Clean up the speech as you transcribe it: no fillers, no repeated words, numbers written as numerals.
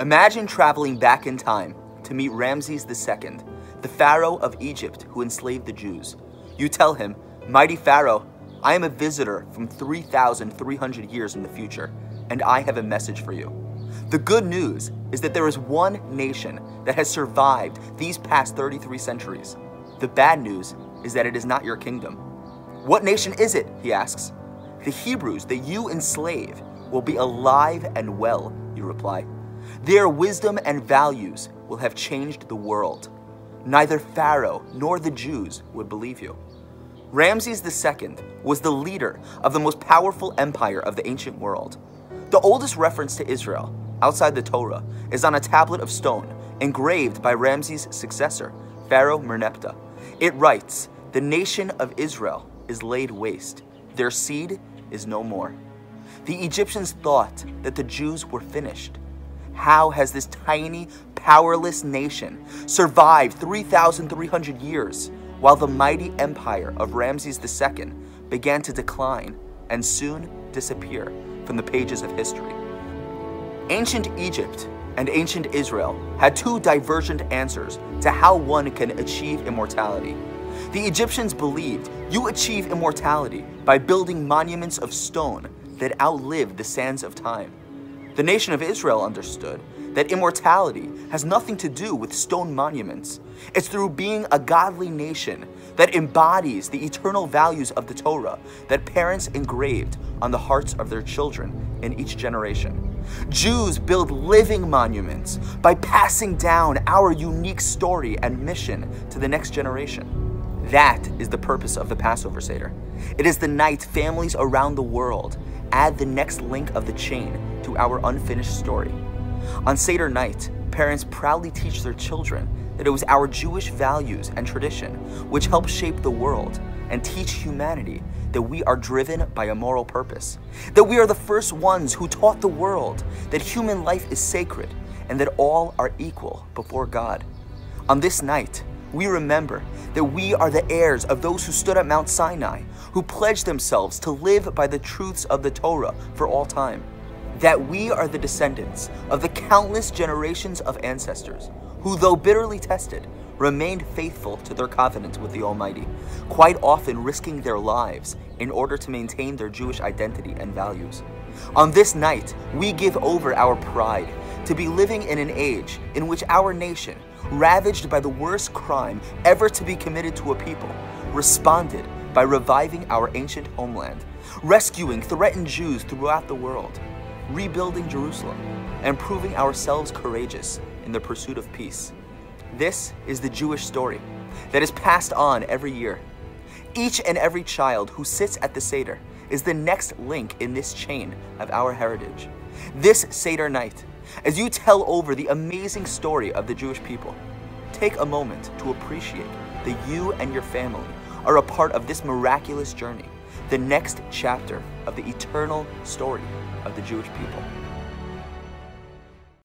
Imagine traveling back in time to meet Ramses II, the pharaoh of Egypt who enslaved the Jews. You tell him, "Mighty Pharaoh, I am a visitor from 3,300 years in the future, and I have a message for you. The good news is that there is one nation that has survived these past 33 centuries. The bad news is that it is not your kingdom." "What nation is it?" he asks. "The Hebrews that you enslave will be alive and well," you reply. "Their wisdom and values will have changed the world." Neither Pharaoh nor the Jews would believe you. Ramses II was the leader of the most powerful empire of the ancient world. The oldest reference to Israel, outside the Torah, is on a tablet of stone engraved by Ramses' successor, Pharaoh Merneptah. It writes, "The nation of Israel is laid waste. Their seed is no more." The Egyptians thought that the Jews were finished. How has this tiny, powerless nation survived 3,300 years while the mighty empire of Ramses II began to decline and soon disappear from the pages of history? Ancient Egypt and ancient Israel had two divergent answers to how one can achieve immortality. The Egyptians believed you achieve immortality by building monuments of stone that outlive the sands of time. The nation of Israel understood that immortality has nothing to do with stone monuments. It's through being a godly nation that embodies the eternal values of the Torah that parents engraved on the hearts of their children in each generation. Jews build living monuments by passing down our unique story and mission to the next generation. That is the purpose of the Passover Seder. It is the night families around the world add the next link of the chain to our unfinished story. On Seder night, parents proudly teach their children that it was our Jewish values and tradition which helped shape the world and teach humanity that we are driven by a moral purpose, that we are the first ones who taught the world that human life is sacred and that all are equal before God. On this night, we remember that we are the heirs of those who stood at Mount Sinai, who pledged themselves to live by the truths of the Torah for all time. That we are the descendants of the countless generations of ancestors who, though bitterly tested, remained faithful to their covenant with the Almighty, quite often risking their lives in order to maintain their Jewish identity and values. On this night, we give over our pride to be living in an age in which our nation, ravaged by the worst crime ever to be committed to a people, responded by reviving our ancient homeland, rescuing threatened Jews throughout the world, rebuilding Jerusalem, and proving ourselves courageous in the pursuit of peace. This is the Jewish story that is passed on every year. Each and every child who sits at the Seder is the next link in this chain of our heritage. This Seder night, as you tell over the amazing story of the Jewish people, take a moment to appreciate that you and your family are a part of this miraculous journey, the next chapter of the eternal story of the Jewish people.